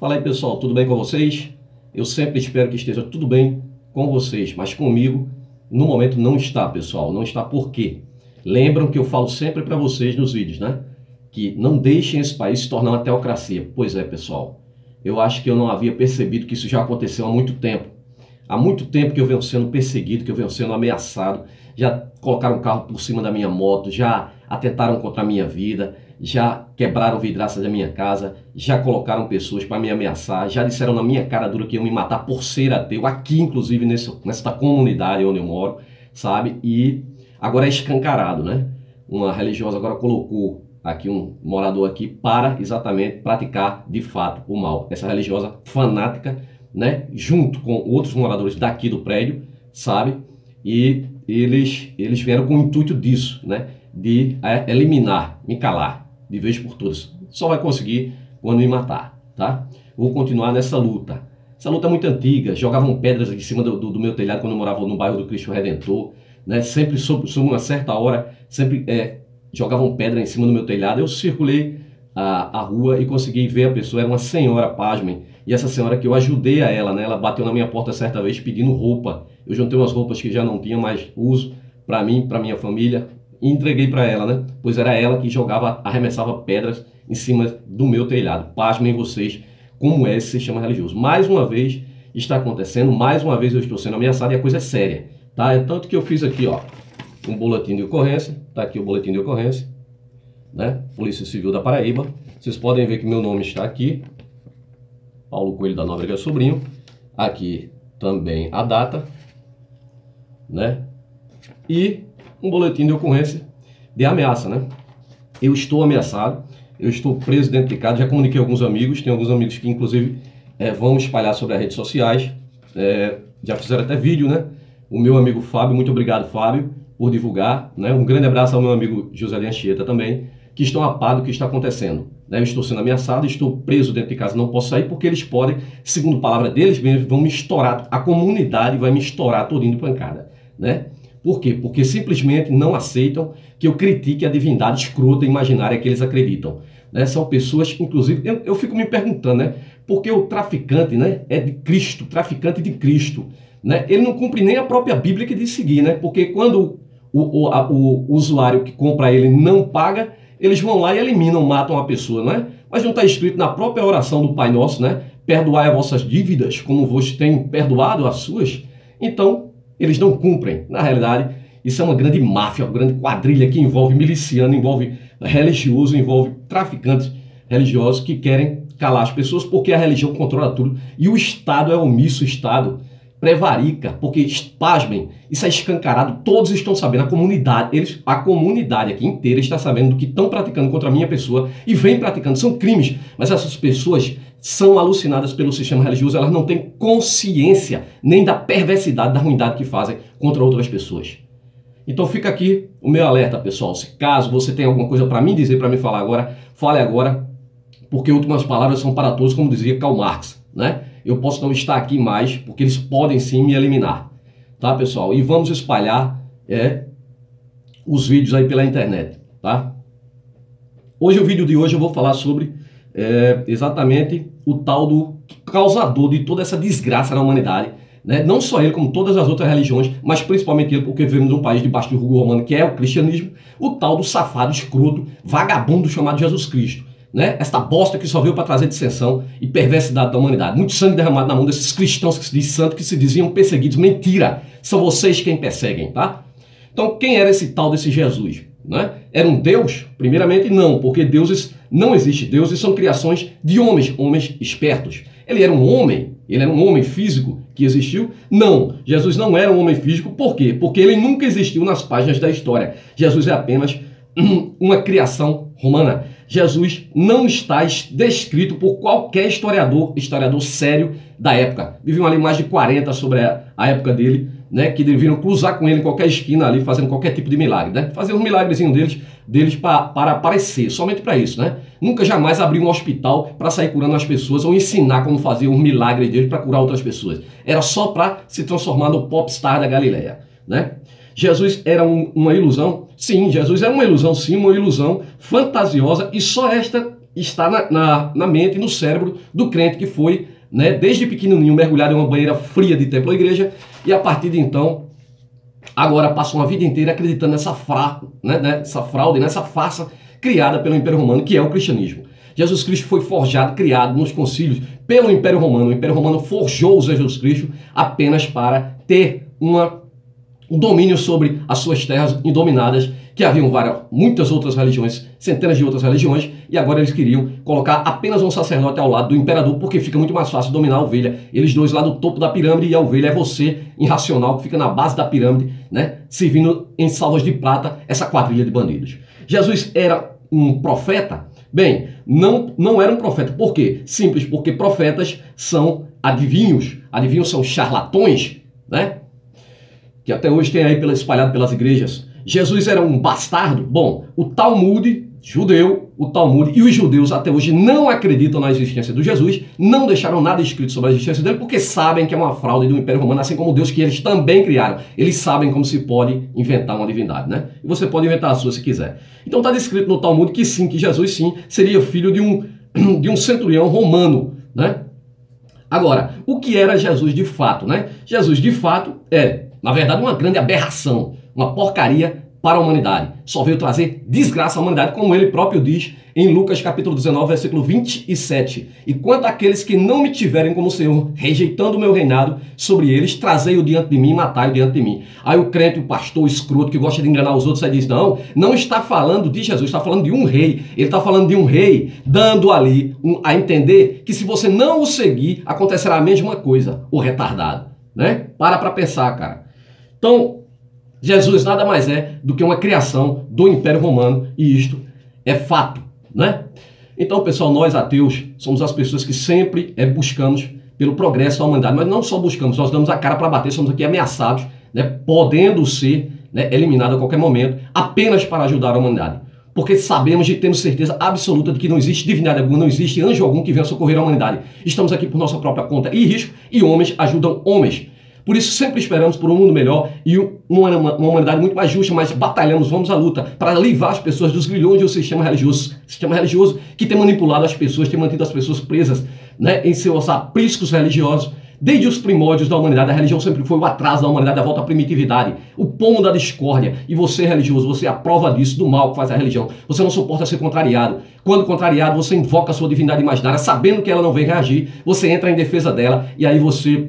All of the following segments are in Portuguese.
Fala aí, pessoal, tudo bem com vocês? Eu sempre espero que esteja tudo bem com vocês, mas comigo no momento não está, pessoal. Não está por quê? Lembram que eu falo sempre para vocês nos vídeos, né? Que não deixem esse país se tornar uma teocracia. Pois é, pessoal. Eu acho que eu não havia percebido que isso já aconteceu há muito tempo. Há muito tempo que eu venho sendo perseguido, que eu venho sendo ameaçado. Já colocaram um carro por cima da minha moto, já atentaram contra a minha vida, já quebraram vidraças da minha casa, já colocaram pessoas para me ameaçar, já disseram na minha cara dura que iam me matar por ser ateu, aqui inclusive nesta comunidade onde eu moro, sabe? E agora é escancarado, né? Uma religiosa agora colocou aqui um morador aqui para exatamente praticar de fato o mal. Essa religiosa fanática, né? Junto com outros moradores daqui do prédio, sabe? E eles vieram com o intuito disso, né? De eliminar, me calar, de vez por todas. Só vai conseguir quando me matar, tá? Vou continuar nessa luta. Essa luta é muito antiga, jogavam pedras em cima do meu telhado quando eu morava no bairro do Cristo Redentor, né? Sempre sob uma certa hora, sempre jogavam pedra em cima do meu telhado. Eu circulei a rua e consegui ver a pessoa, era uma senhora, pasmem, e essa senhora que eu ajudei a ela, né? Ela bateu na minha porta certa vez pedindo roupa. Eu juntei umas roupas que já não tinha mais uso para mim, para minha família, e entreguei para ela, né? Pois era ela que arremessava pedras em cima do meu telhado. Pasmem vocês como é esse sistema religioso. Mais uma vez está acontecendo, mais uma vez eu estou sendo ameaçado e a coisa é séria, tá? É tanto que eu fiz aqui, ó, um boletim de ocorrência, tá aqui o boletim de ocorrência, né? Polícia Civil da Paraíba. Vocês podem ver que meu nome está aqui, Paulo Coelho da Nóbrega Sobrinho. Aqui também a data, né? E um boletim de ocorrência de ameaça, né? Eu estou ameaçado, eu estou preso dentro de casa, já comuniquei a alguns amigos, tem alguns amigos que inclusive vão espalhar sobre as redes sociais, já fizeram até vídeo, né? O meu amigo Fábio, muito obrigado, Fábio, por divulgar, né? Um grande abraço ao meu amigo José de Anchieta também, que estão a par do que está acontecendo, né? Eu estou sendo ameaçado, estou preso dentro de casa, não posso sair porque eles podem, segundo a palavra deles mesmos, vão me estourar, a comunidade vai me estourar todinho de pancada, né? Por quê? Porque simplesmente não aceitam que eu critique a divindade escrota e imaginária que eles acreditam, né? São pessoas, inclusive, eu fico me perguntando, né? Porque o traficante, né, é de Cristo, traficante de Cristo, né? Ele não cumpre nem a própria Bíblia que diz seguir, né? Porque quando o usuário que compra ele não paga, eles vão lá e eliminam, matam a pessoa, né? Mas não está escrito na própria oração do Pai Nosso, né? Perdoai as vossas dívidas, como vos têm perdoado as suas. Então, eles não cumprem. Na realidade, isso é uma grande máfia, uma grande quadrilha que envolve miliciano, envolve religioso, envolve traficantes religiosos que querem calar as pessoas porque a religião controla tudo. E o Estado é omisso, o Estado prevarica, porque, pasmem, isso é escancarado, todos estão sabendo, a comunidade aqui inteira está sabendo do que estão praticando contra a minha pessoa e vem praticando, são crimes, mas essas pessoas são alucinadas pelo sistema religioso, elas não têm consciência nem da perversidade, da ruindade que fazem contra outras pessoas. Então fica aqui o meu alerta, pessoal, se caso você tem alguma coisa para mim dizer, para me falar agora, fale agora, porque últimas palavras são para todos, como dizia Karl Marx, né? Eu posso não estar aqui mais, porque eles podem sim me eliminar, tá, pessoal? E vamos espalhar os vídeos aí pela internet, tá? O vídeo de hoje eu vou falar sobre exatamente o tal do causador de toda essa desgraça na humanidade, né? Não só ele, como todas as outras religiões, mas principalmente ele, porque vivemos num país debaixo do jugo romano, que é o cristianismo, o tal do safado, escroto, vagabundo chamado Jesus Cristo. Né? Esta bosta que só veio para trazer dissensão e perversidade da humanidade. Muito sangue derramado na mão desses cristãos que se diz santo, que se diziam perseguidos. Mentira! São vocês quem perseguem, tá? Então, quem era esse tal desse Jesus? Né? Era um Deus? Primeiramente, não, porque deuses não existem. Deuses são criações de homens, homens espertos. Ele era um homem físico que existiu? Não, Jesus não era um homem físico. Por quê? Porque ele nunca existiu nas páginas da história. Jesus é apenas uma criação romana. Jesus não está descrito por qualquer historiador sério da época. Viviam ali mais de 40 sobre a época dele, né, que deveriam cruzar com ele em qualquer esquina ali, fazendo qualquer tipo de milagre, né? Fazer um milagrezinho deles para aparecer, somente para isso, né? Nunca jamais abrir um hospital para sair curando as pessoas ou ensinar como fazer um milagre deles para curar outras pessoas. Era só para se transformar no popstar da Galileia, né? Jesus era uma ilusão? Sim, Jesus é uma ilusão, sim, uma ilusão fantasiosa, e só esta está na mente e no cérebro do crente que foi, né, desde pequenininho mergulhado em uma banheira fria de templo ou igreja, e a partir de então, agora passou uma vida inteira acreditando nessa fraude, nessa farsa criada pelo Império Romano, que é o cristianismo. Jesus Cristo foi forjado, criado nos concílios pelo Império Romano. O Império Romano forjou Jesus Cristo apenas para ter um domínio sobre as suas terras indominadas, que haviam muitas outras religiões, centenas de outras religiões, e agora eles queriam colocar apenas um sacerdote ao lado do imperador, porque fica muito mais fácil dominar a ovelha. Eles dois lá do topo da pirâmide, e a ovelha é você, irracional, que fica na base da pirâmide, né, servindo em salvas de prata essa quadrilha de bandidos. Jesus era um profeta? Bem, não era um profeta. Por quê? Simples, porque profetas são adivinhos. Adivinhos são charlatões, né? Que até hoje tem aí espalhado pelas igrejas. Jesus era um bastardo? Bom, o Talmud judeu, o Talmud e os judeus até hoje não acreditam na existência do Jesus, não deixaram nada escrito sobre a existência dele, porque sabem que é uma fraude do Império Romano, assim como o Deus que eles também criaram. Eles sabem como se pode inventar uma divindade, né? E você pode inventar a sua se quiser. Então está descrito no Talmud que sim, que Jesus sim seria filho de um centurião romano, né? Agora, o que era Jesus de fato, né? Jesus de fato é, na verdade, uma grande aberração, uma porcaria para a humanidade. Só veio trazer desgraça à humanidade, como ele próprio diz em Lucas capítulo 19, versículo 27. E quanto àqueles que não me tiverem como Senhor, rejeitando o meu reinado, sobre eles, trazei-o diante de mim e matai-o diante de mim. Aí o crente, o pastor, o escroto, que gosta de enganar os outros, aí diz, não está falando de Jesus, está falando de um rei. Ele está falando de um rei, dando ali a entender que se você não o seguir, acontecerá a mesma coisa, o retardado, né? Para pensar, cara. Então, Jesus nada mais é do que uma criação do Império Romano, e isto é fato, né? Então, pessoal, nós ateus somos as pessoas que sempre buscamos pelo progresso da humanidade, mas não só buscamos, nós damos a cara para bater, somos aqui ameaçados, né, podendo ser, né, eliminados a qualquer momento, apenas para ajudar a humanidade. Porque sabemos e temos certeza absoluta de que não existe divindade alguma, não existe anjo algum que venha socorrer a humanidade. Estamos aqui por nossa própria conta e risco, e homens ajudam homens. Por isso sempre esperamos por um mundo melhor e uma humanidade muito mais justa, mas batalhamos, vamos à luta para livrar as pessoas dos grilhões do sistema religioso que tem manipulado as pessoas, tem mantido as pessoas presas, né, em seus apriscos religiosos. Desde os primórdios da humanidade, a religião sempre foi o atraso da humanidade, a volta à primitividade, o pomo da discórdia. E você, religioso, você é a prova disso, do mal que faz a religião. Você não suporta ser contrariado. Quando contrariado, você invoca a sua divindade imaginária, sabendo que ela não vem reagir, você entra em defesa dela e aí você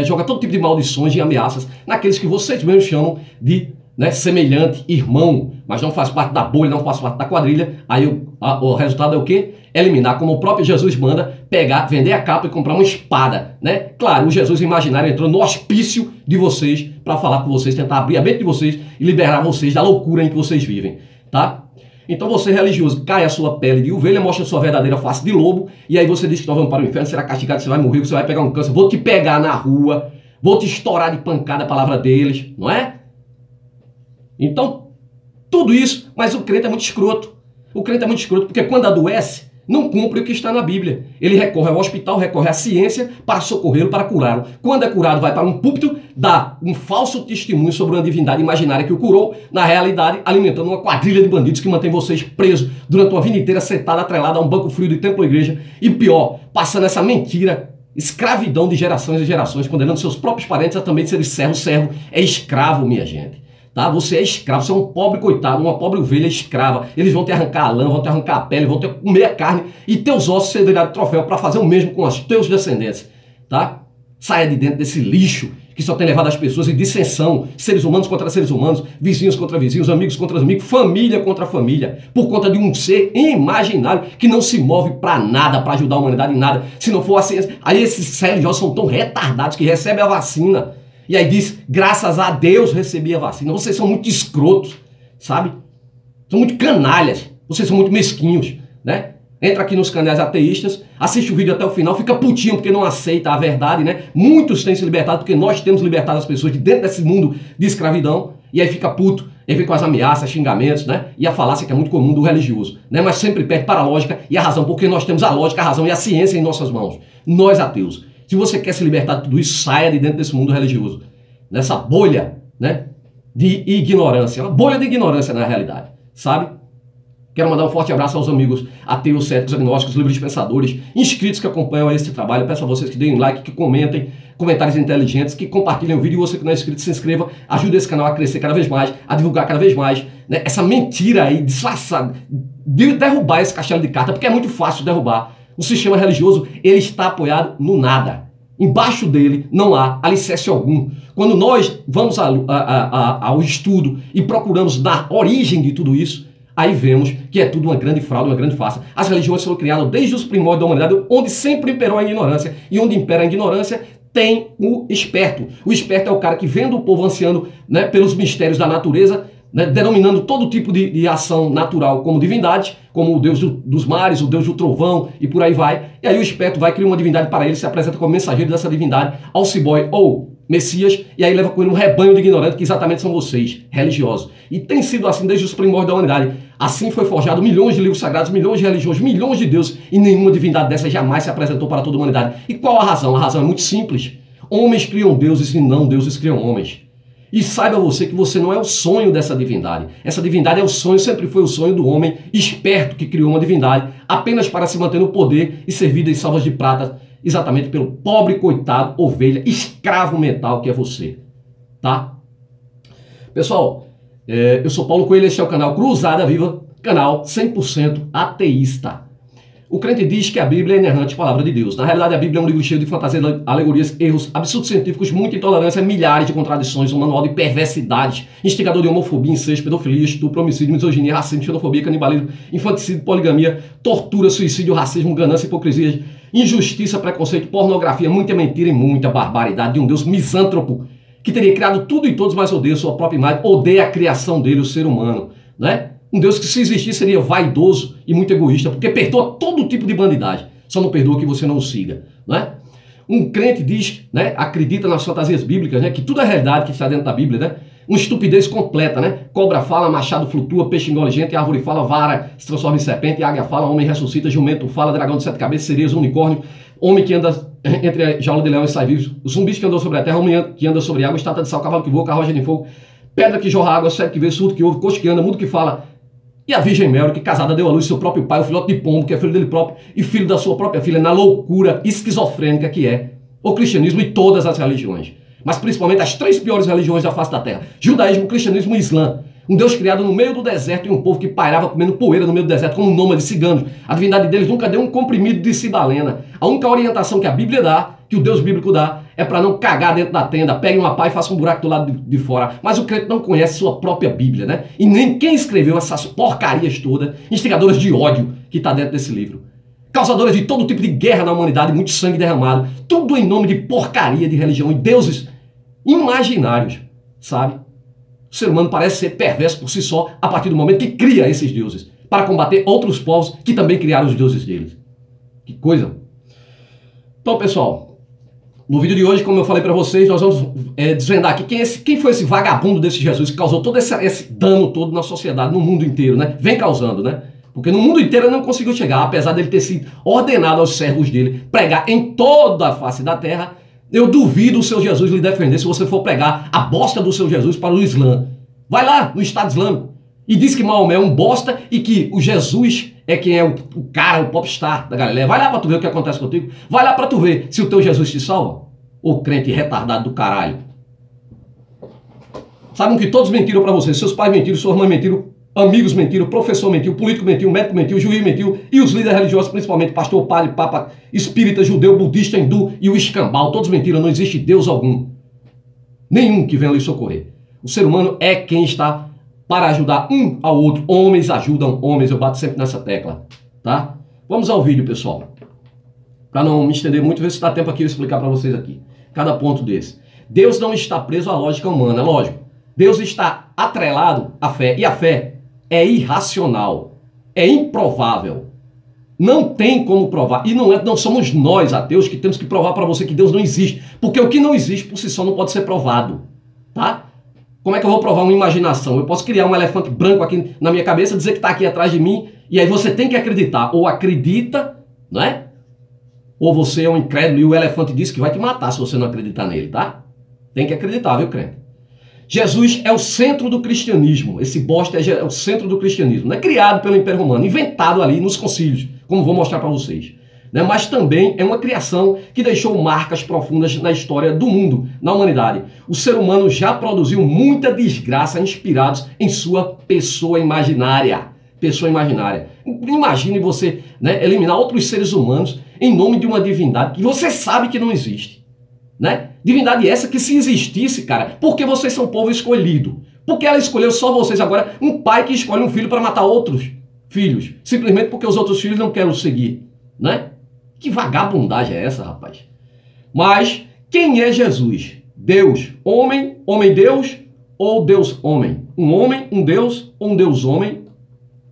joga todo tipo de maldições e ameaças naqueles que vocês mesmos chamam de, né, semelhante, irmão, mas não faz parte da bolha, não faz parte da quadrilha. Aí o resultado é o quê? Eliminar, como o próprio Jesus manda, pegar, vender a capa e comprar uma espada, né? Claro, o Jesus imaginário entrou no hospício de vocês para falar com vocês, tentar abrir a mente de vocês e liberar vocês da loucura em que vocês vivem, tá? Então você, religioso, cai a sua pele de ovelha, mostra a sua verdadeira face de lobo, e aí você diz que nós vamos para o inferno, será castigado, você vai morrer, você vai pegar um câncer, vou te pegar na rua, vou te estourar de pancada a palavra deles, não é? Então, tudo isso, mas o crente é muito escroto. O crente é muito escroto porque quando adoece, não cumpre o que está na Bíblia. Ele recorre ao hospital, recorre à ciência para socorrê-lo, para curá-lo. Quando é curado, vai para um púlpito, dá um falso testemunho sobre uma divindade imaginária que o curou, na realidade, alimentando uma quadrilha de bandidos que mantém vocês presos durante uma vida inteira, sentado, atrelado a um banco frio de templo ou igreja. E pior, passando essa mentira, escravidão de gerações e gerações, condenando seus próprios parentes a também serem servo. Servo é escravo, minha gente. Tá? Você é escravo, você é um pobre coitado, uma pobre ovelha escrava. Eles vão te arrancar a lã, vão te arrancar a pele, vão te comer a carne e teus ossos serão de troféu para fazer o mesmo com os teus descendentes. Tá? Saia de dentro desse lixo que só tem levado as pessoas em dissensão, seres humanos contra seres humanos, vizinhos contra vizinhos, amigos contra amigos, família contra família, por conta de um ser imaginário que não se move para nada, para ajudar a humanidade em nada. Se não for a ciência, aí esses religiosos são tão retardados que recebem a vacina. E aí diz, graças a Deus recebi a vacina. Vocês são muito escrotos, sabe? São muito canalhas. Vocês são muito mesquinhos, né? Entra aqui nos canais ateístas, assiste o vídeo até o final, fica putinho porque não aceita a verdade, né? Muitos têm se libertado porque nós temos libertado as pessoas de dentro desse mundo de escravidão. E aí fica puto, aí vem com as ameaças, xingamentos, né? E a falácia que é muito comum do religioso, né? Mas sempre perde para a lógica e a razão, porque nós temos a lógica, a razão e a ciência em nossas mãos. Nós ateus. Se você quer se libertar de tudo isso, saia de dentro desse mundo religioso. Nessa bolha, né, de ignorância. Uma bolha de ignorância na realidade, sabe? Quero mandar um forte abraço aos amigos ateus, céticos, agnósticos, livres pensadores, inscritos que acompanham esse trabalho. Eu peço a vocês que deem like, que comentem, comentários inteligentes, que compartilhem o vídeo. E você que não é inscrito, se inscreva, ajude esse canal a crescer cada vez mais, a divulgar cada vez mais, né, essa mentira aí disfarçada, de derrubar esse castelo de carta, porque é muito fácil derrubar. O sistema religioso, ele está apoiado no nada. Embaixo dele não há alicerce algum. Quando nós vamos ao estudo e procuramos na origem de tudo isso, aí vemos que é tudo uma grande fraude, uma grande farsa. As religiões foram criadas desde os primórdios da humanidade, onde sempre imperou a ignorância. E onde impera a ignorância, tem o esperto. O esperto é o cara que, vendo o povo ansiando, né, pelos mistérios da natureza, né, denominando todo tipo de ação natural como divindade, como o deus dos mares, o deus do trovão e por aí vai. E aí o esperto vai criar uma divindade para ele, se apresenta como mensageiro dessa divindade, alcibói ou Messias, e aí leva com ele um rebanho de ignorantes que exatamente são vocês, religiosos. E tem sido assim desde os primórdios da humanidade. Assim foi forjado milhões de livros sagrados, milhões de religiões, milhões de deuses, e nenhuma divindade dessa jamais se apresentou para toda a humanidade. E qual a razão? A razão é muito simples. Homens criam deuses e não deuses criam homens. E saiba você que você não é o sonho dessa divindade. Essa divindade é o sonho, sempre foi o sonho do homem esperto que criou uma divindade apenas para se manter no poder e ser vida em salvas de prata, exatamente pelo pobre, coitado, ovelha, escravo mental que é você. Tá? Pessoal, eu sou Paulo Coelho, este é o canal Cruzada Viva, canal 100% ateísta. O crente diz que a Bíblia é inerrante palavra de Deus. Na realidade, a Bíblia é um livro cheio de fantasias, alegorias, erros, absurdos científicos, muita intolerância, milhares de contradições, um manual de perversidades, instigador de homofobia, incesto, pedofilia, estupro, homicídio, misoginia, racismo, xenofobia, canibalismo, infanticídio, poligamia, tortura, suicídio, racismo, ganância, hipocrisia, injustiça, preconceito, pornografia, muita mentira e muita barbaridade de um Deus misântropo que teria criado tudo e todos, mas odeia sua própria imagem, odeia a criação dele, o ser humano, né? Um Deus que, se existisse, seria vaidoso e muito egoísta, porque perdoa todo tipo de bandidagem, só não perdoa que você não o siga, né? Um crente diz, né, acredita nas fantasias bíblicas, né, que tudo é realidade que está dentro da Bíblia, né? Uma estupidez completa, né? Cobra fala, machado flutua, peixe engole gente, árvore fala, vara se transforma em serpente, águia fala, homem ressuscita, jumento fala, dragão de 7 cabeças, cerejas, unicórnio, homem que anda entre a jaula de leão e sai vivos, zumbis que andam sobre a terra, homem que anda sobre água, estátua de sal, cavalo que voa, carruagem de fogo, pedra que jorra água, cego que vê, surdo que ouve, coxo que anda, mudo que fala. E a Virgem Mary, que casada deu à luz seu próprio pai, o filhote de pombo, que é filho dele próprio, e filho da sua própria filha, na loucura esquizofrênica que é o cristianismo e todas as religiões. Mas principalmente as 3 piores religiões da face da terra. Judaísmo, cristianismo e islã. Um Deus criado no meio do deserto e um povo que pairava comendo poeira no meio do deserto, como nômades ciganos. A divindade deles nunca deu um comprimido de cibalena. A única orientação que a Bíblia dá, que o Deus bíblico dá, é para não cagar dentro da tenda, pegue uma pá e faça um buraco do lado de fora. Mas o crente não conhece sua própria Bíblia, né? E nem quem escreveu essas porcarias todas, instigadoras de ódio que está dentro desse livro. Causadoras de todo tipo de guerra na humanidade, muito sangue derramado. Tudo em nome de porcaria de religião e deuses imaginários, sabe? O ser humano parece ser perverso por si só a partir do momento que cria esses deuses para combater outros povos que também criaram os deuses deles. Que coisa! Então, pessoal, no vídeo de hoje, como eu falei para vocês, nós vamos desvendar aqui quem foi esse vagabundo desse Jesus que causou todo esse dano todo na sociedade, no mundo inteiro, né? Vem causando, né? Porque no mundo inteiro ele não conseguiu chegar, apesar dele ter sido ordenado aos servos dele pregar em toda a face da terra. Eu duvido o seu Jesus lhe defender se você for pregar a bosta do seu Jesus para o Islã. Vai lá no Estado Islâmico e diz que Maomé é um bosta e que o Jesus é quem é o cara, o popstar da Galileia. Vai lá para tu ver o que acontece contigo. Vai lá para tu ver se o teu Jesus te salva. Ô crente retardado do caralho. Sabem que todos mentiram para você. Seus pais mentiram, suas mães mentiram, amigos mentiram, professor mentiu, político mentiu, médico mentiu, juiz mentiu e os líderes religiosos, principalmente pastor, padre, papa, espírita, judeu, budista, hindu e o escambau. Todos mentiram, não existe Deus algum. Nenhum que venha lhe socorrer. O ser humano é quem está para ajudar um ao outro. Homens ajudam homens, eu bato sempre nessa tecla, tá? Vamos ao vídeo, pessoal. Para não me estender muito, ver se dá tempo aqui eu explicar para vocês aqui. Cada ponto desse. Deus não está preso à lógica humana, lógico. Deus está atrelado à fé. E a fé é irracional. É improvável. Não tem como provar. E não somos nós, ateus, que temos que provar para você que Deus não existe. Porque o que não existe por si só não pode ser provado. Tá? Como é que eu vou provar uma imaginação? Eu posso criar um elefante branco aqui na minha cabeça, dizer que está aqui atrás de mim, e aí você tem que acreditar. Ou acredita, não é? Ou você é um incrédulo e o elefante diz que vai te matar se você não acreditar nele, tá? Tem que acreditar, viu, crente? Jesus é o centro do cristianismo. Esse bosta é o centro do cristianismo. Não é criado pelo Império Romano, inventado ali nos concílios, como vou mostrar para vocês. Né? Mas também é uma criação que deixou marcas profundas na história do mundo, na humanidade. O ser humano já produziu muita desgraça inspirados em sua pessoa imaginária. Pessoa imaginária. Imagine você, né, eliminar outros seres humanos em nome de uma divindade que você sabe que não existe. Né? Divindade essa que, se existisse, cara, porque vocês são povo escolhido? Porque ela escolheu só vocês. Agora, um pai que escolhe um filho para matar outros filhos, simplesmente porque os outros filhos não querem o seguir, né? Que vagabundagem é essa, rapaz? Mas quem é Jesus? Deus, homem, homem-deus ou Deus-homem? Um homem, um Deus ou um Deus-homem?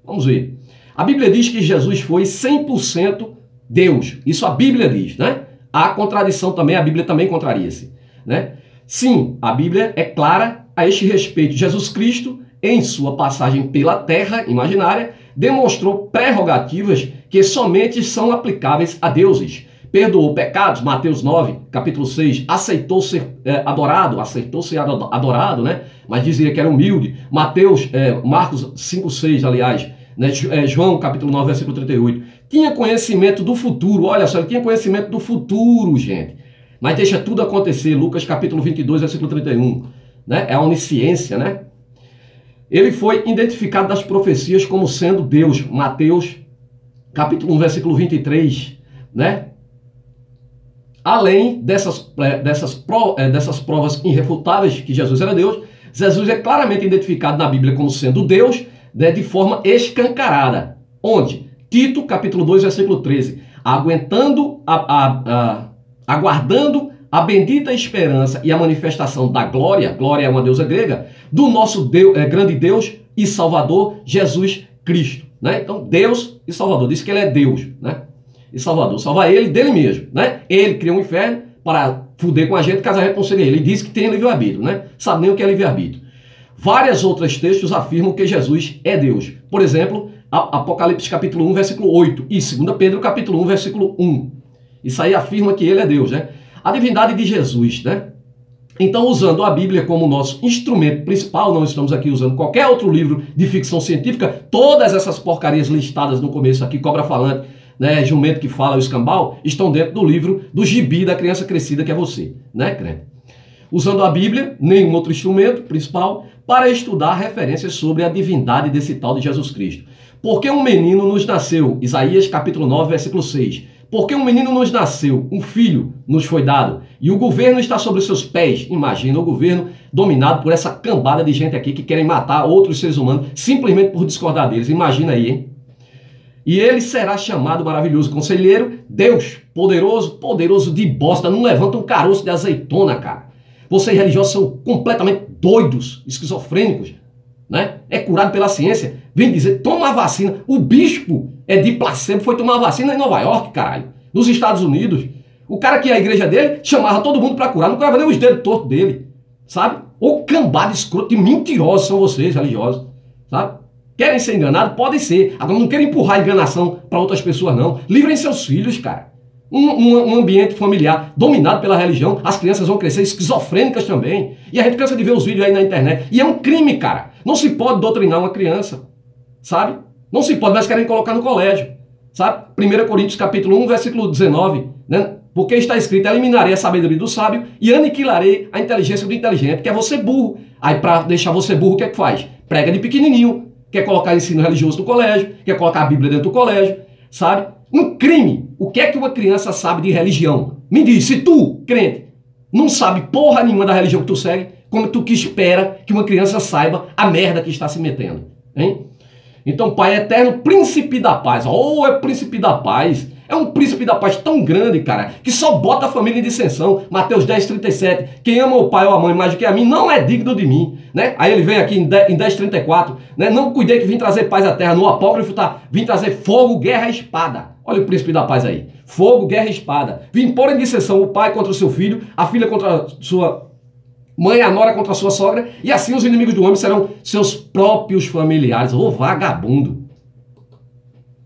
Vamos ver. A Bíblia diz que Jesus foi 100% Deus. Isso a Bíblia diz, né? Há contradição também, a Bíblia também contraria-se, né? Sim, a Bíblia é clara a este respeito. Jesus Cristo, em sua passagem pela terra imaginária, demonstrou prerrogativas que somente são aplicáveis a deuses. Perdoou pecados, Mateus 9, capítulo 6, aceitou ser adorado, né? Mas dizia que era humilde. Marcos 5, 6, aliás, né? João, capítulo 9, versículo 38. Tinha conhecimento do futuro, olha só, ele tinha conhecimento do futuro, gente. Mas deixa tudo acontecer, Lucas capítulo 22, versículo 31. Né? É a onisciência, né? Ele foi identificado das profecias como sendo Deus, Mateus capítulo 1, versículo 23, né? Além dessas provas irrefutáveis que Jesus era Deus, Jesus é claramente identificado na Bíblia como sendo Deus, né, de forma escancarada. Onde? Tito, capítulo 2, versículo 13. Aguardando a bendita esperança e a manifestação da glória, glória é uma deusa grega, do nosso grande Deus e Salvador, Jesus Cristo. Né? Então, Deus e Salvador. Diz que ele é Deus, né? E Salvador. Salvar ele dele mesmo, né? Ele criou um inferno para fuder com a gente, caso a gente não seja ele. Ele diz que tem livre-arbítrio, né? Sabe nem o que é livre-arbítrio. Vários outros textos afirmam que Jesus é Deus. Por exemplo, Apocalipse capítulo 1, versículo 8 e 2 Pedro capítulo 1, versículo 1. Isso aí afirma que ele é Deus, né? A divindade de Jesus, né? Então, usando a Bíblia como nosso instrumento principal, não estamos aqui usando qualquer outro livro de ficção científica, todas essas porcarias listadas no começo aqui, cobra falante, né, jumento que fala, o escambau, estão dentro do livro do gibi da criança crescida, que é você, né, crente? Usando a Bíblia, nenhum outro instrumento principal, para estudar referências sobre a divindade desse tal de Jesus Cristo. Porque um menino nos nasceu, Isaías capítulo 9, versículo 6. Porque um menino nos nasceu, um filho nos foi dado, e o governo está sobre os seus pés. Imagina o governo dominado por essa cambada de gente aqui que querem matar outros seres humanos simplesmente por discordar deles. Imagina aí, hein? E ele será chamado maravilhoso conselheiro, Deus, poderoso, poderoso de bosta, não levanta um caroço de azeitona, cara. Vocês religiosos são completamente doidos, esquizofrênicos, né? É curado pela ciência. Vem dizer, toma a vacina. O bispo é de placebo, foi tomar a vacina em Nova York, caralho. Nos Estados Unidos. O cara que a igreja dele chamava todo mundo pra curar, não curava nem os dedos tortos dele, sabe? Ou cambada escroto e mentirosos são vocês, religiosos, sabe? Querem ser enganados? Podem ser. Agora não querem empurrar enganação para outras pessoas, não. Livrem seus filhos, cara. Um ambiente familiar dominado pela religião, as crianças vão crescer esquizofrênicas também. E a gente cansa de ver os vídeos aí na internet. E é um crime, cara. Não se pode doutrinar uma criança, sabe? Não se pode, mas querem colocar no colégio, sabe? 1 Coríntios capítulo 1, versículo 19, né? Porque está escrito, eliminarei a sabedoria do sábio e aniquilarei a inteligência do inteligente, que é você burro. Aí para deixar você burro, o que é que faz? Prega de pequenininho. Quer colocar ensino religioso no colégio, quer colocar a Bíblia dentro do colégio, sabe? Um crime. O que é que uma criança sabe de religião? Me diz, se tu, crente, não sabe porra nenhuma da religião que tu segue, como tu que espera que uma criança saiba a merda que está se metendo, hein? Então, Pai eterno, príncipe da paz. Oh, é príncipe da paz. É um príncipe da paz tão grande, cara, que só bota a família em dissensão. Mateus 10, 37. Quem ama o pai ou a mãe mais do que a mim não é digno de mim, né? Aí ele vem aqui em 10, 34, né? Não cuidei que vim trazer paz à terra. No apócrifo tá, vim trazer fogo, guerra e espada. Olha o príncipe da paz aí. Fogo, guerra e espada. Vim pôr em dissensão o pai contra o seu filho, a filha contra a sua mãe, a nora contra a sua sogra, e assim os inimigos do homem serão seus próprios familiares. Ô vagabundo,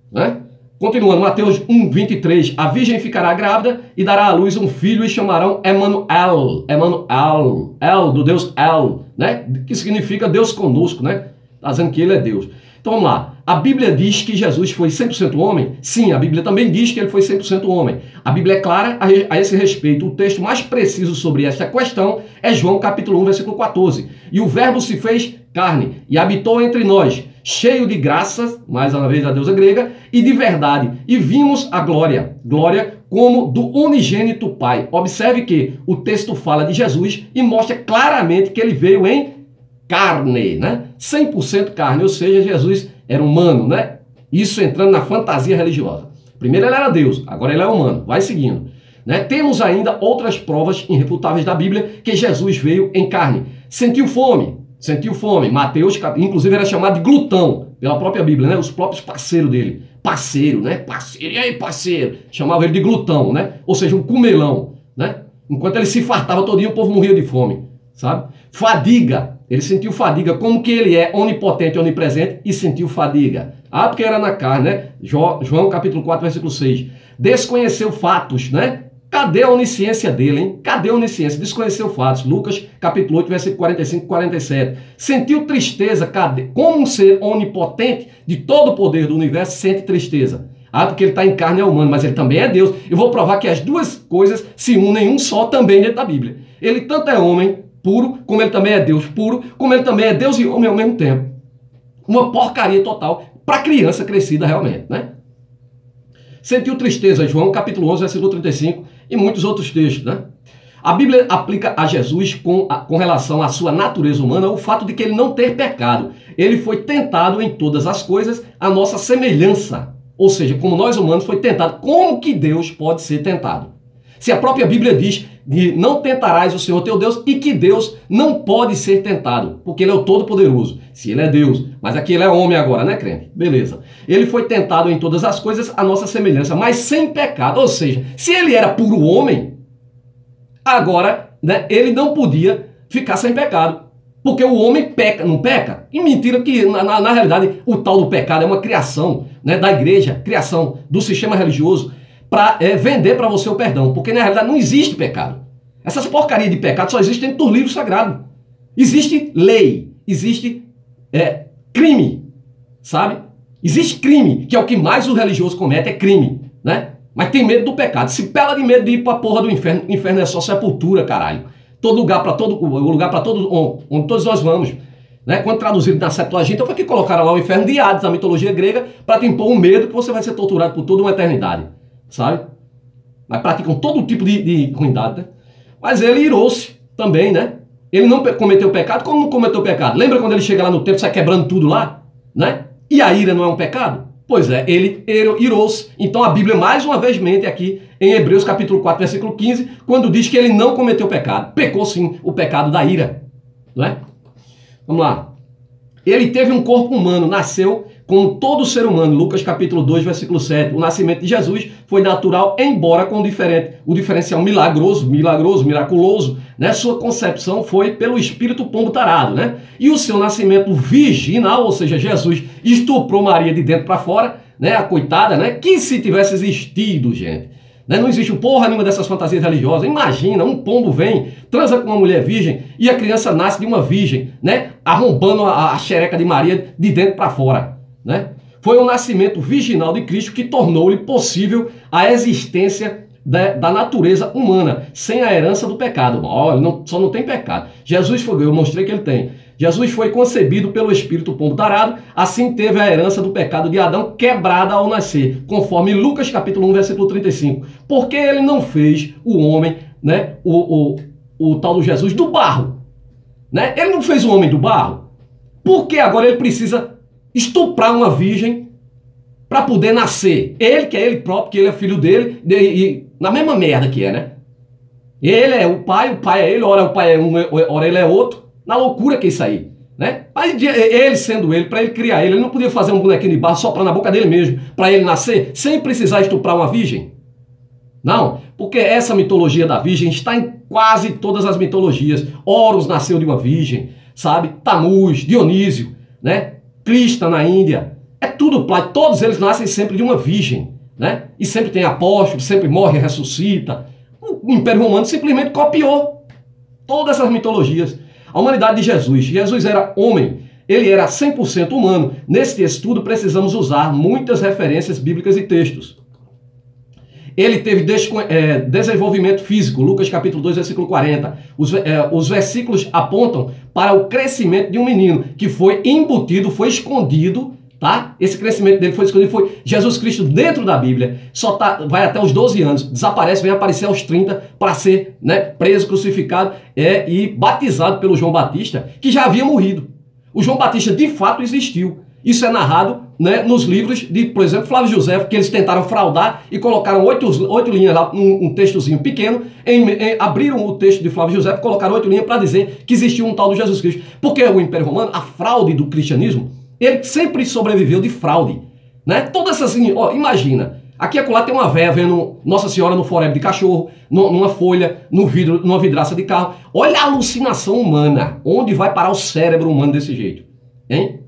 né? Continuando, Mateus 1, 23. A virgem ficará grávida e dará à luz um filho e chamarão Emanuel. Emanuel, El, do Deus El, né? Que significa Deus conosco, né? Está dizendo que ele é Deus. Então vamos lá. A Bíblia diz que Jesus foi 100% homem? Sim, a Bíblia também diz que ele foi 100% homem. A Bíblia é clara a esse respeito. O texto mais preciso sobre esta questão é João capítulo 1, versículo 14. E o verbo se fez carne e habitou entre nós, cheio de graças, mais uma vez a deusa grega, e de verdade. E vimos a glória como do unigênito Pai. Observe que o texto fala de Jesus e mostra claramente que ele veio em carne, né? 100% carne, ou seja, Jesus era humano, né? Isso entrando na fantasia religiosa. Primeiro ele era Deus, agora ele é humano. Vai seguindo, né? Temos ainda outras provas irrefutáveis da Bíblia que Jesus veio em carne. Sentiu fome. Mateus, inclusive, era chamado de glutão pela própria Bíblia, né? Os próprios parceiros dele. Parceiro, né? Parceiro, e aí, parceiro? Chamava ele de glutão, né? Ou seja, um comelão, né? Enquanto ele se fartava todinho, o povo morria de fome, sabe? Fadiga. Ele sentiu fadiga, como que ele é onipotente, onipresente, e sentiu fadiga. Ah, porque era na carne, né? João capítulo 4, versículo 6. Desconheceu fatos, né? Cadê a onisciência dele, hein? Cadê a onisciência? Desconheceu fatos. Lucas capítulo 8, versículo 45 e 47. Sentiu tristeza, cadê? Como um ser onipotente de todo o poder do universo sente tristeza? Ah, porque ele está em carne, é humano, mas ele também é Deus. Eu vou provar que as duas coisas se unem em um só também dentro da Bíblia. Ele tanto é homem puro, como ele também é Deus puro, como ele também é Deus e homem ao mesmo tempo. Uma porcaria total para criança crescida realmente, né? Sentiu tristeza, João capítulo 11, versículo 35 e muitos outros textos, né? A Bíblia aplica a Jesus com relação à sua natureza humana o fato de que ele não ter pecado. Ele foi tentado em todas as coisas à nossa semelhança. Ou seja, como nós humanos foi tentado. Como que Deus pode ser tentado? Se a própria Bíblia diz que não tentarás o Senhor teu Deus e que Deus não pode ser tentado, porque ele é o Todo-Poderoso. Se ele é Deus, mas aqui ele é homem agora, né, crente? Beleza. Ele foi tentado em todas as coisas à nossa semelhança, mas sem pecado. Ou seja, se ele era puro homem, agora, né, ele não podia ficar sem pecado. Porque o homem peca, não peca? E mentira que, na realidade, o tal do pecado é uma criação, né, da igreja, criação do sistema religioso, para vender para você o perdão. Porque na realidade não existe pecado. Essas porcarias de pecado só existem dentro do livro sagrado. Existe lei, existe crime, sabe? Existe crime, que é o que mais o religioso comete, é crime, né? Mas tem medo do pecado. Se pela de medo de ir para a porra do inferno, inferno é só sepultura, caralho. Todo lugar para todo, o lugar para todo, onde todos nós vamos. Né? Quando traduzido na Septuaginta, foi que colocaram lá o inferno de Hades, na mitologia grega, para te impor um medo que você vai ser torturado por toda uma eternidade. Sabe? Mas praticam todo tipo de ruindade, né? Mas ele irou-se também, né? Ele não cometeu pecado. Como não cometeu pecado? Lembra quando ele chega lá no templo, sai quebrando tudo lá? Né? E a ira não é um pecado? Pois é, ele irou-se. Então a Bíblia mais uma vez mente aqui em Hebreus capítulo 4, versículo 15, quando diz que ele não cometeu pecado. Pecou sim o pecado da ira. Não é? Vamos lá. Ele teve um corpo humano, nasceu como todo ser humano. Lucas capítulo 2, versículo 7. O nascimento de Jesus foi natural, embora com o diferencial milagroso, miraculoso, né? Sua concepção foi pelo espírito pombo tarado, né? E o seu nascimento virginal, ou seja, Jesus estuprou Maria de dentro para fora, né? A coitada, né? Que se tivesse existido, gente, né? Não existe porra nenhuma dessas fantasias religiosas. Imagina, um pombo vem, transa com uma mulher virgem e a criança nasce de uma virgem, né? Arrombando a xereca de Maria de dentro para fora, né? Foi o nascimento virginal de Cristo que tornou-lhe possível a existência da natureza humana, sem a herança do pecado. Olha, só não tem pecado. Jesus foi, eu mostrei que ele tem. Jesus foi concebido pelo espírito pombo tarado, assim teve a herança do pecado de Adão quebrada ao nascer, conforme Lucas capítulo 1, versículo 35. Porque ele não fez o homem, né, o tal do Jesus do barro, né? Ele não fez o homem do barro. Por que agora ele precisa estuprar uma virgem para poder nascer? Ele, que é ele próprio, que ele é filho dele, e na mesma merda que é, né? Ele é o pai é ele, ora o pai é um, ora ele é outro. Na loucura que é isso aí, né? Mas ele sendo ele, para ele criar ele não podia fazer um bonequinho de barro soprar na boca dele mesmo, para ele nascer, sem precisar estuprar uma virgem? Não, porque essa mitologia da virgem está em quase todas as mitologias. Horus nasceu de uma virgem, sabe? Tamuz, Dionísio, né? Krishna na Índia, É tudo plágio. Todos eles nascem sempre de uma virgem, né? E sempre tem apóstolo, sempre morre e ressuscita. O Império Romano simplesmente copiou todas essas mitologias. A humanidade de Jesus. Jesus era homem. Ele era 100% humano. Nesse estudo precisamos usar muitas referências bíblicas e textos. Ele teve desenvolvimento físico, Lucas capítulo 2, versículo 40. Os versículos apontam para o crescimento de um menino que foi embutido, foi escondido, tá? Esse crescimento dele foi escondido, foi Jesus Cristo dentro da Bíblia, vai até os 12 anos, desaparece, vem aparecer aos 30 para ser, né, preso, crucificado e batizado pelo João Batista, que já havia morrido. O João Batista de fato existiu. Isso é narrado, né, nos livros de, por exemplo, Flávio José, que eles tentaram fraudar e colocaram 8 linhas lá, um textozinho pequeno, abriram o texto de Flávio José e colocaram 8 linhas para dizer que existia um tal de Jesus Cristo. Porque o Império Romano, a fraude do cristianismo, ele sempre sobreviveu de fraude, né? Todas essas, ó, imagina, aqui e acolá tem uma véia vendo Nossa Senhora no forébrio de cachorro, numa folha, no vidro, numa vidraça de carro. Olha a alucinação humana, onde vai parar o cérebro humano desse jeito, hein?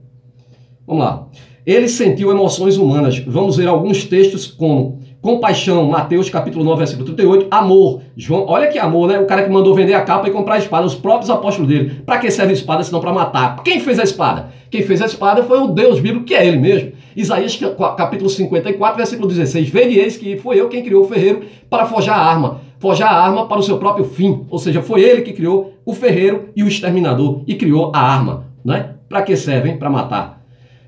Vamos lá. Ele sentiu emoções humanas. Vamos ver alguns textos como compaixão, Mateus capítulo 9, versículo 38. Amor, João, olha que amor, né? O cara que mandou vender a capa e comprar a espada, os próprios apóstolos dele. Para que serve a espada senão para matar? Quem fez a espada? Quem fez a espada foi o Deus bíblico, que é ele mesmo. Isaías capítulo 54, versículo 16. Vede, eis que foi eu quem criou o ferreiro para forjar a arma. Forjar a arma para o seu próprio fim. Ou seja, foi ele que criou o ferreiro e o exterminador e criou a arma, né? Para que servem? Para matar.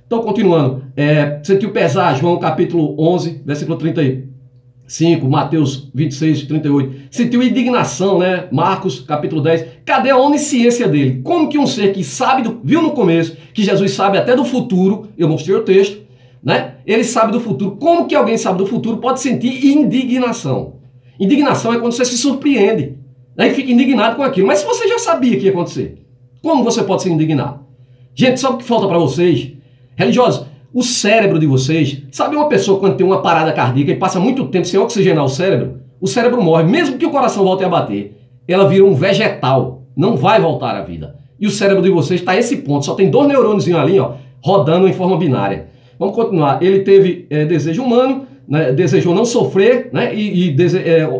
Então, continuando, sentiu pesar, João capítulo 11, versículo 35, Mateus 26, 38. Sentiu indignação, né? Marcos capítulo 10. Cadê a onisciência dele? Como que um ser que sabe, viu no começo, que Jesus sabe até do futuro, eu mostrei o texto, né? Ele sabe do futuro. Como que alguém sabe do futuro pode sentir indignação? Indignação é quando você se surpreende, né? E fica indignado com aquilo. Mas se você já sabia que ia acontecer, como você pode se indignar? Gente, sabe o que falta para vocês? Religiosos, o cérebro de vocês, sabe uma pessoa quando tem uma parada cardíaca e passa muito tempo sem oxigenar o cérebro morre, mesmo que o coração volte a bater, ela vira um vegetal, não vai voltar à vida. E o cérebro de vocês está a esse ponto, só tem 2 neurônios ali, ó, rodando em forma binária. Vamos continuar. Ele teve desejo humano, né, desejou não sofrer, né,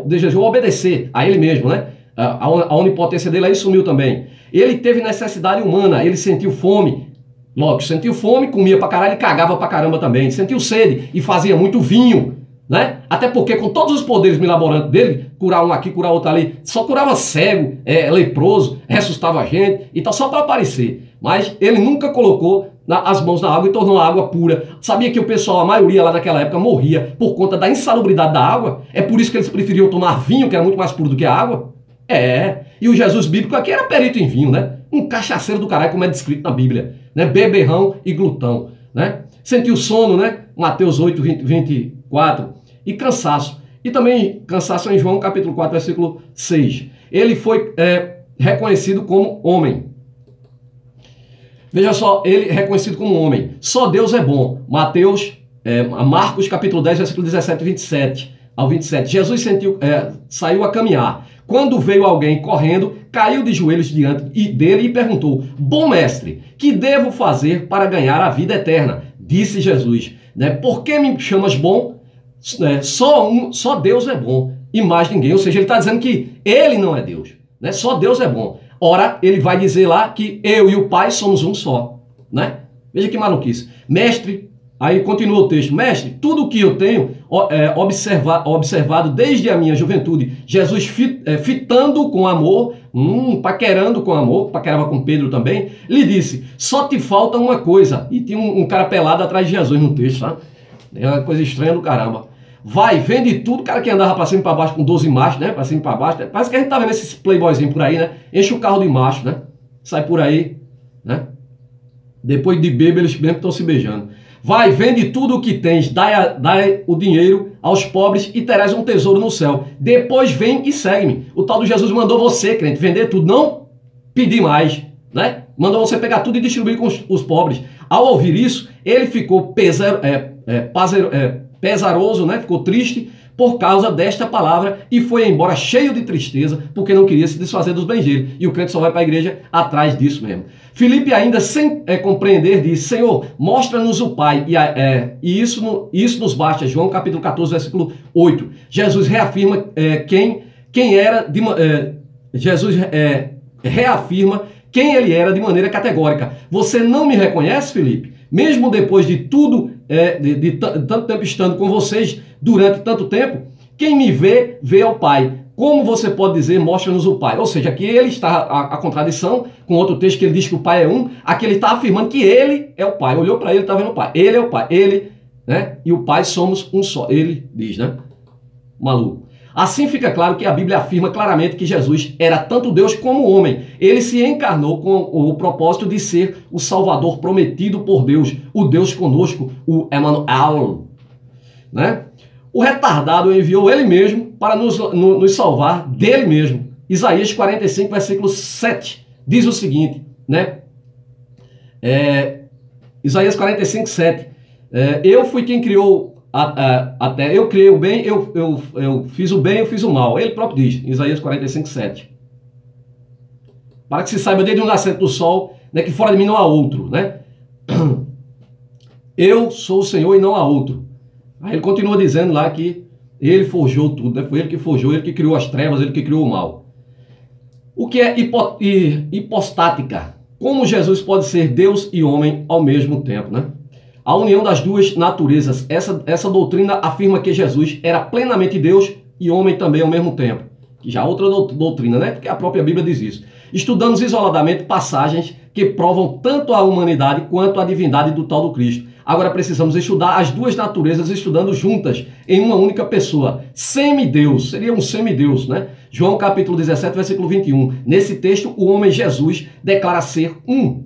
desejou obedecer a ele mesmo, né? A onipotência dele aí sumiu também. Ele teve necessidade humana, ele sentiu fome. Logo, sentiu fome, comia pra caralho e cagava pra caramba também. Sentiu sede e fazia muito vinho, né? Até porque com todos os poderes milaborantes dele, curar um aqui, curar outro ali, só curava cego, leproso, ressuscitava a gente e tal, só para aparecer. Mas ele nunca colocou as mãos na água e tornou a água pura. Sabia que o pessoal, a maioria lá naquela época, morria por conta da insalubridade da água? É por isso que eles preferiam tomar vinho, que era muito mais puro do que a água? E o Jesus bíblico aqui era perito em vinho, né? Um cachaceiro do caralho, como é descrito na Bíblia, né? Beberrão e glutão, né? Sentiu sono, né? Mateus 8, 24. E cansaço. E também cansaço em João capítulo 4, versículo 6. Ele foi reconhecido como homem. Veja só, ele é reconhecido como homem. Só Deus é bom. Marcos capítulo 10, versículo 17 e 27 ao 27. Jesus saiu a caminhar. Quando veio alguém correndo, caiu de joelhos diante dele e perguntou: Bom mestre, que devo fazer para ganhar a vida eterna? Disse Jesus, né? Por que me chamas bom? Só Deus é bom e mais ninguém. Ou seja, ele está dizendo que ele não é Deus, né? Só Deus é bom. Ora, ele vai dizer lá que eu e o Pai somos um só, né? Veja que maluquice. Mestre, aí continua o texto. Mestre, tudo o que eu tenho observado desde a minha juventude, Jesus fitando com amor, paquerando com amor, paquerava com Pedro também, lhe disse: só te falta uma coisa. E tinha um cara pelado atrás de Jesus no texto, tá? É uma coisa estranha do caramba. Vai, vende tudo. O cara que andava pra cima e pra baixo com 12 machos, né? Pra cima e pra baixo. Parece que a gente tá vendo esses playboyzinhos por aí, né? Enche o carro de macho, né? Sai por aí, né? Depois de beber, eles mesmo estão se beijando. Vai, vende tudo o que tens, dai o dinheiro aos pobres e terás um tesouro no céu. Depois vem e segue-me. O tal de Jesus mandou você, crente, vender tudo, não pedir mais, né? Mandou você pegar tudo e distribuir com os pobres. Ao ouvir isso, ele ficou pesaroso, né? Ficou triste, por causa desta palavra e foi embora cheio de tristeza, porque não queria se desfazer dos bens dele. E o crente só vai para a igreja atrás disso mesmo. Filipe, ainda sem compreender, diz: Senhor, mostra-nos o Pai, e isso nos basta. João capítulo 14, versículo 8. Jesus reafirma reafirma quem ele era de maneira categórica. Você não me reconhece, Filipe? Mesmo depois de tudo, de tanto tempo estando com vocês, durante tanto tempo, quem me vê, vê ao Pai. Como você pode dizer, mostra-nos o Pai? Ou seja, aqui ele está a contradição com outro texto que ele diz que o Pai é um. Aqui ele está afirmando que ele é o Pai. Olhou para ele, está vendo o Pai. Ele é o Pai. Ele, né? E o Pai somos um só. Ele diz, né? Maluco. Assim fica claro que a Bíblia afirma claramente que Jesus era tanto Deus como homem. Ele se encarnou com o propósito de ser o Salvador prometido por Deus, o Deus conosco, o Emmanuel, né? O retardado enviou ele mesmo para nos salvar dele mesmo. Isaías 45, versículo 7, diz o seguinte, né? Isaías 45, 7. Eu fui quem criou até, eu criei o bem, eu fiz o bem, eu fiz o mal. Ele próprio diz, Isaías 45, 7. Para que se saiba desde o nascimento do sol, né, que fora de mim não há outro, né? Eu sou o Senhor e não há outro. Aí ele continua dizendo lá que ele forjou tudo, né? Foi ele que forjou, ele que criou as trevas, ele que criou o mal. O que é hipostática? Como Jesus pode ser Deus e homem ao mesmo tempo, né? A união das duas naturezas. Essa doutrina afirma que Jesus era plenamente Deus e homem também ao mesmo tempo. Que já é outra doutrina, né? Porque a própria Bíblia diz isso. Estudamos isoladamente passagens que provam tanto a humanidade quanto a divindade do tal do Cristo. Agora precisamos estudar as duas naturezas estudando juntas em uma única pessoa. Semideus, seria um semideus, né? João capítulo 17, versículo 21. Nesse texto, o homem Jesus declara ser um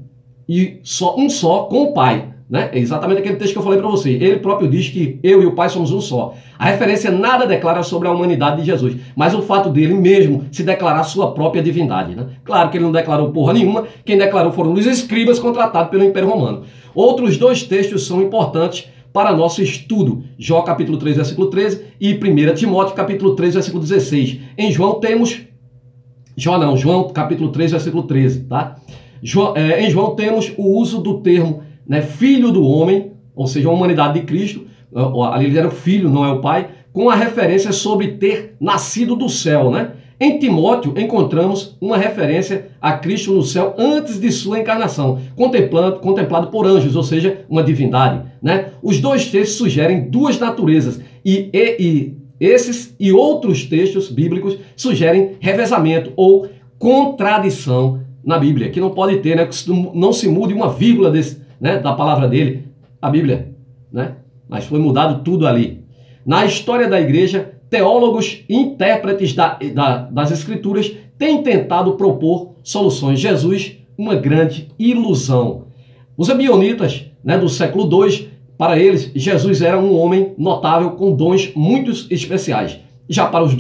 só com o Pai. Né? É exatamente aquele texto que eu falei para você. Ele próprio diz que eu e o Pai somos um só. A referência nada declara sobre a humanidade de Jesus, mas o fato dele mesmo se declarar sua própria divindade. Né? Claro que ele não declarou porra nenhuma. Quem declarou foram os escribas contratados pelo Império Romano. Outros dois textos são importantes para nosso estudo. Jó capítulo 3, versículo 13 e 1 Timóteo capítulo 3, versículo 16. Em João temos... João capítulo 3, versículo 13. Tá? Em João temos o uso do termo, né, filho do homem, ou seja, a humanidade de Cristo. Ali ele era o filho, não é o pai, com a referência sobre ter nascido do céu, né? Em Timóteo encontramos uma referência a Cristo no céu antes de sua encarnação, contemplado por anjos, ou seja, uma divindade, né? Os dois textos sugerem duas naturezas e esses e outros textos bíblicos sugerem revezamento ou contradição na Bíblia, que não pode ter, né? Que não se mude uma vírgula da palavra dele, a Bíblia, né? Mas foi mudado tudo ali. Na história da igreja, teólogos e intérpretes das escrituras têm tentado propor soluções. Jesus, uma grande ilusão. Os ebionitas, né, do século II, para eles, Jesus era um homem notável com dons muito especiais. Já para os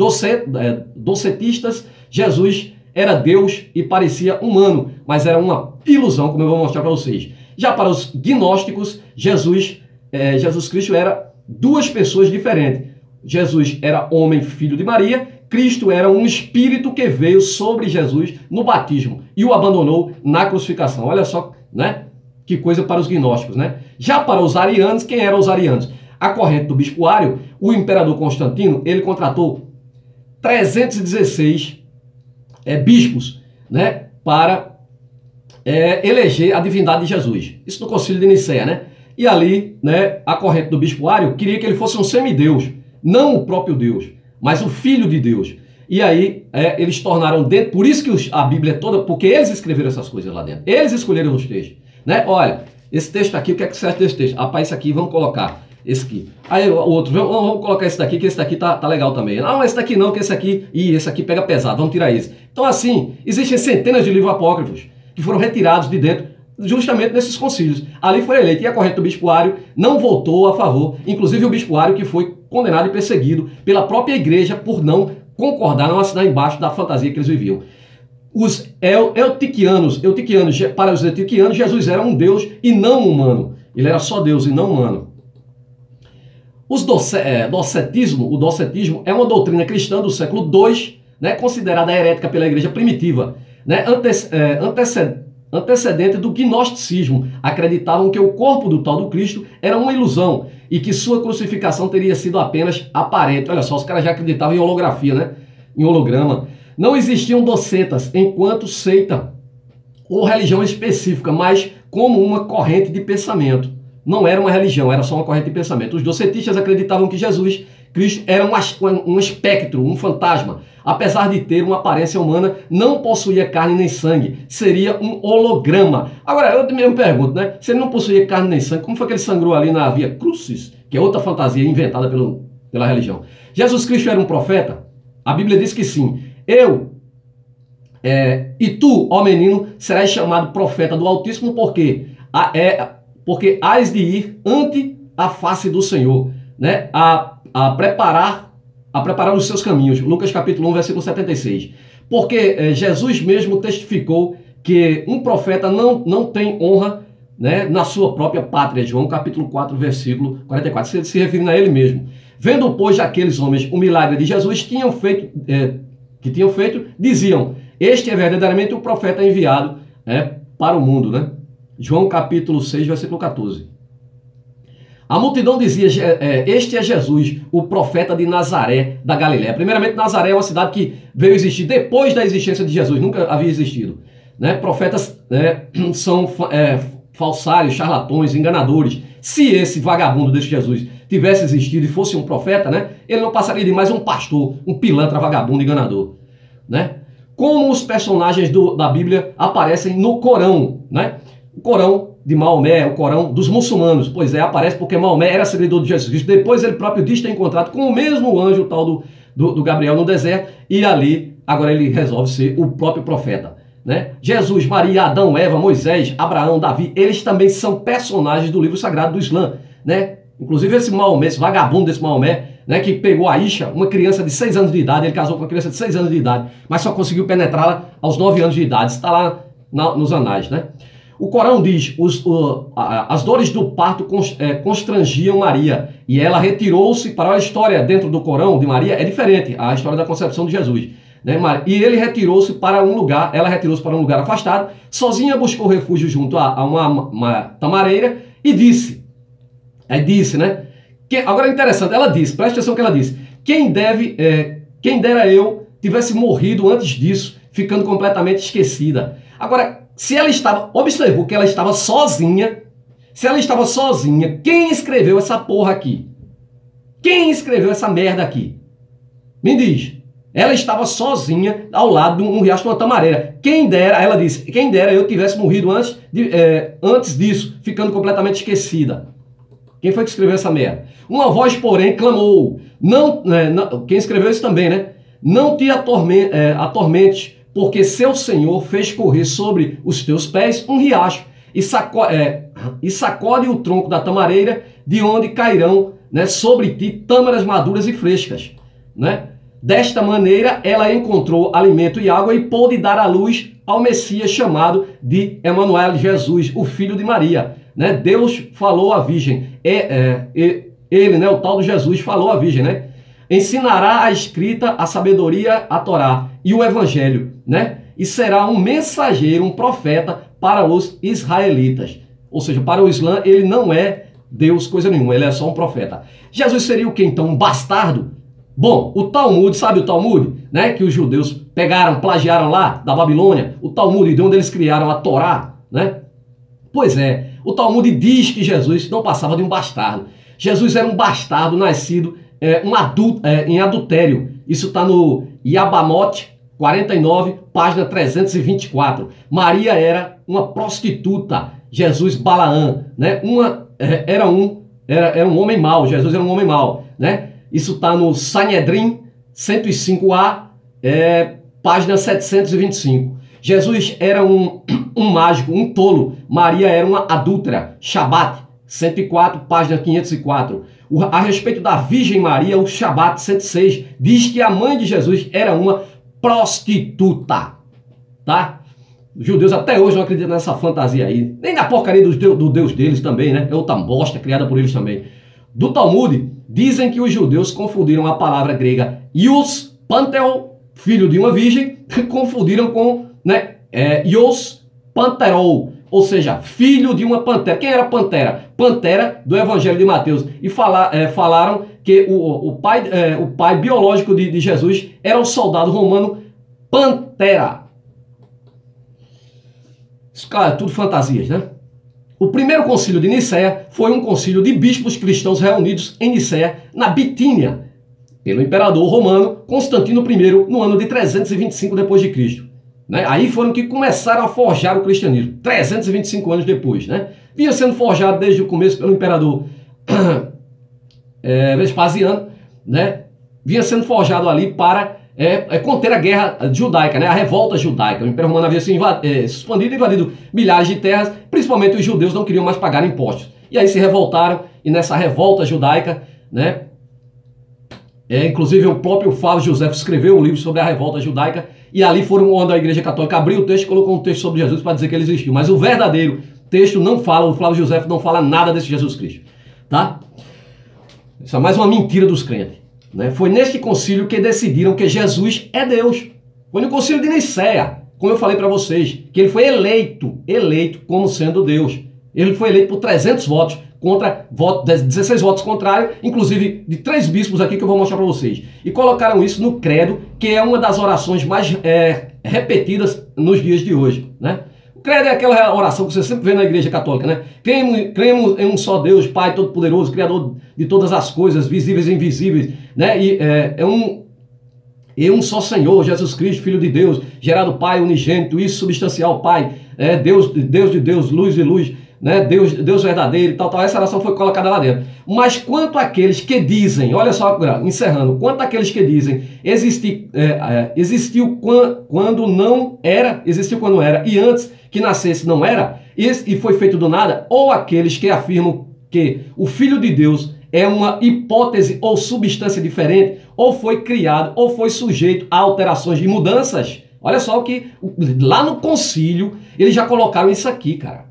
docetistas, Jesus era Deus e parecia humano, mas era uma ilusão, como eu vou mostrar para vocês. Já para os gnósticos, Jesus Cristo era duas pessoas diferentes. Jesus era homem, filho de Maria. Cristo era um espírito que veio sobre Jesus no batismo e o abandonou na crucificação. Olha só, né? Que coisa para os gnósticos, né? Já para os arianos, quem eram os arianos? A corrente do bispo Ário, o imperador Constantino, ele contratou 316 bispos, né? Para eleger a divindade de Jesus. Isso no Concílio de Nicéia, né? E ali, né, a corrente do bispo Ário queria que ele fosse um semideus, não o próprio Deus, mas o Filho de Deus. E aí eles tornaram dentro, por isso que a Bíblia é toda, porque eles escreveram essas coisas lá dentro. Eles escolheram os textos, né? Olha, esse texto aqui, o que é que você acha desse texto? Rapaz, esse aqui, vamos colocar esse aqui. Aí o outro, vamos colocar esse daqui, que esse daqui tá legal também. Não, esse daqui não, que esse aqui, esse aqui pega pesado, vamos tirar esse. Então assim, existem centenas de livros apócrifos que foram retirados de dentro justamente nesses concílios. Ali foi eleito e a corrente do bispo Ário não votou a favor, inclusive o bispo Ário que foi condenado e perseguido pela própria igreja por não concordar, não assinar embaixo da fantasia que eles viviam. Os eutiquianos, para os eutiquianos, Jesus era um Deus e não humano. Ele era só Deus e não humano. O docetismo é uma doutrina cristã do século II, né, considerada herética pela igreja primitiva, né, antecedente do gnosticismo. Acreditavam que o corpo do tal do Cristo era uma ilusão e que sua crucificação teria sido apenas aparente. Olha só, os caras já acreditavam em holografia, né? Em holograma. Não existiam docetas enquanto seita ou religião específica, mas como uma corrente de pensamento. Não era uma religião, era só uma corrente de pensamento. Os docetistas acreditavam que Jesus Cristo era um espectro, um fantasma. Apesar de ter uma aparência humana, não possuía carne nem sangue. Seria um holograma. Agora, eu me pergunto, né? Se ele não possuía carne nem sangue, como foi que ele sangrou ali na Via Crucis, que é outra fantasia inventada pela religião? Jesus Cristo era um profeta? A Bíblia diz que sim. E tu, ó menino, serás chamado profeta do Altíssimo, porque hás de ir ante a face do Senhor, né? A preparar os seus caminhos. Lucas capítulo 1, versículo 76. Porque Jesus mesmo testificou que um profeta não tem honra, né, na sua própria pátria. João capítulo 4, versículo 44. Se referindo a ele mesmo. Vendo, pois, aqueles homens o milagre de Jesus que tinham feito, diziam: este é verdadeiramente o profeta enviado para o mundo, né? João capítulo 6, versículo 14. A multidão dizia: este é Jesus, o profeta de Nazaré da Galiléia. Primeiramente, Nazaré é uma cidade que veio existir depois da existência de Jesus, nunca havia existido, né? Profetas são falsários, charlatões, enganadores. Se esse vagabundo desse Jesus tivesse existido e fosse um profeta, né, ele não passaria de mais um pastor, um pilantra, vagabundo, enganador, né? Como os personagens da Bíblia aparecem no Corão, né? O Corão de Maomé, o Corão dos muçulmanos. Pois é, aparece porque Maomé era seguidor de Jesus Cristo. Depois ele próprio diz ter encontrado com o mesmo anjo, o tal do Gabriel, no deserto. E ali, agora ele resolve ser o próprio profeta, né? Jesus, Maria, Adão, Eva, Moisés, Abraão, Davi, eles também são personagens do livro sagrado do Islã, né? Inclusive esse Maomé, esse vagabundo desse Maomé, né, que pegou a Aisha, uma criança de 6 anos de idade, ele casou com uma criança de 6 anos de idade, mas só conseguiu penetrá-la aos 9 anos de idade. Está lá nos anais, né? O Corão diz: as dores do parto constrangiam Maria, e ela retirou-se para a história dentro do Corão de Maria, é diferente, a história da concepção de Jesus, né? E ele retirou-se para um lugar, ela retirou-se para um lugar afastado, sozinha buscou refúgio junto a uma tamareira e disse, né? Agora é interessante, ela disse, presta atenção que ela disse: quem dera eu tivesse morrido antes disso, ficando completamente esquecida. Agora, observou que ela estava sozinha. Se ela estava sozinha, quem escreveu essa porra aqui? Quem escreveu essa merda aqui? Me diz. Ela estava sozinha ao lado de um riacho de uma tamareira. Quem dera, ela disse, quem dera eu tivesse morrido antes disso, ficando completamente esquecida. Quem foi que escreveu essa merda? Uma voz, porém, clamou. Quem escreveu isso também, né? Não te atormente, porque seu Senhor fez correr sobre os teus pés um riacho e sacode o tronco da tamareira, de onde cairão, né, sobre ti tâmaras maduras e frescas, né? Desta maneira ela encontrou alimento e água e pôde dar à luz ao Messias, chamado de Emanuel, Jesus, o filho de Maria, né? Deus falou à virgem, ele, né, o tal de Jesus, falou à virgem, né? Ensinará a escrita, a sabedoria, a Torá e o evangelho, né? E será um mensageiro, um profeta para os israelitas. Ou seja, para o Islã ele não é Deus coisa nenhuma, ele é só um profeta. Jesus seria o que então? Um bastardo? Bom, o Talmud, sabe o Talmud, né? Que os judeus pegaram, plagiaram lá da Babilônia, o Talmud, de onde eles criaram a Torá, né? Pois é, o Talmud diz que Jesus não passava de um bastardo. Jesus era um bastardo nascido em adultério. Isso está no Yabamot 49, página 324. Maria era uma prostituta. Jesus, Balaã, né? Era um homem mau. Jesus era um homem mau, né? Isso está no Sanhedrin 105a, página 725. Jesus era um mágico, um tolo. Maria era uma adúltera. Shabat 104, página 504. A respeito da Virgem Maria, o Shabat 106 diz que a mãe de Jesus era uma prostituta, tá? Os judeus até hoje não acreditam nessa fantasia aí, nem na porcaria do Deus deles também, né? É outra bosta criada por eles também. Do Talmud, dizem que os judeus confundiram a palavra grega ios pantheon, filho de uma virgem, confundiram com, né, ios panterou, ou seja, filho de uma pantera. Quem era Pantera? Pantera do Evangelho de Mateus. E falaram que o pai biológico de Jesus era o soldado romano Pantera. Isso, cara, tudo fantasias, né? O primeiro concílio de Nicéia foi um concílio de bispos cristãos reunidos em Nicéia, na Bitínia, pelo imperador romano Constantino I, no ano de 325 d.C. Né? Aí foram que começaram a forjar o cristianismo, 325 anos depois. Né? Vinha sendo forjado desde o começo pelo imperador Vespasiano, né? Vinha sendo forjado ali para conter a guerra judaica, né? A revolta judaica. O Império Romano havia se expandido e invadido milhares de terras, principalmente os judeus não queriam mais pagar impostos. E aí se revoltaram, e nessa revolta judaica, né? Inclusive o próprio Flávio José escreveu um livro sobre a revolta judaica, e ali foram onde a Igreja Católica abriu o texto e colocou um texto sobre Jesus para dizer que ele existiu. Mas o verdadeiro texto não fala, o Flávio José não fala nada desse Jesus Cristo. Tá? Isso é mais uma mentira dos crentes. Né? Foi neste concílio que decidiram que Jesus é Deus. Foi no concílio de Nicéia, como eu falei para vocês, que ele foi eleito como sendo Deus. Ele foi eleito por 300 votos, contra 16 votos contrários, inclusive de 3 bispos aqui que eu vou mostrar para vocês. E colocaram isso no credo, que é uma das orações mais repetidas nos dias de hoje. Né? O credo é aquela oração que você sempre vê na Igreja Católica, né? Cremos em um só Deus, Pai Todo-Poderoso, Criador de todas as coisas, visíveis e invisíveis, né? E um só Senhor, Jesus Cristo, Filho de Deus, gerado Pai unigênito, isso substancial Pai, Deus de Deus, luz de luz, né? Deus verdadeiro e tal. Essa oração foi colocada lá dentro. Mas quanto àqueles que dizem, olha só, encerrando, quanto àqueles que dizem existiu quando não era, e antes que nascesse não era, e foi feito do nada, ou aqueles que afirmam que o Filho de Deus é uma hipótese ou substância diferente, ou foi criado, ou foi sujeito a alterações e mudanças. Olha só o que lá no concílio eles já colocaram isso aqui, cara.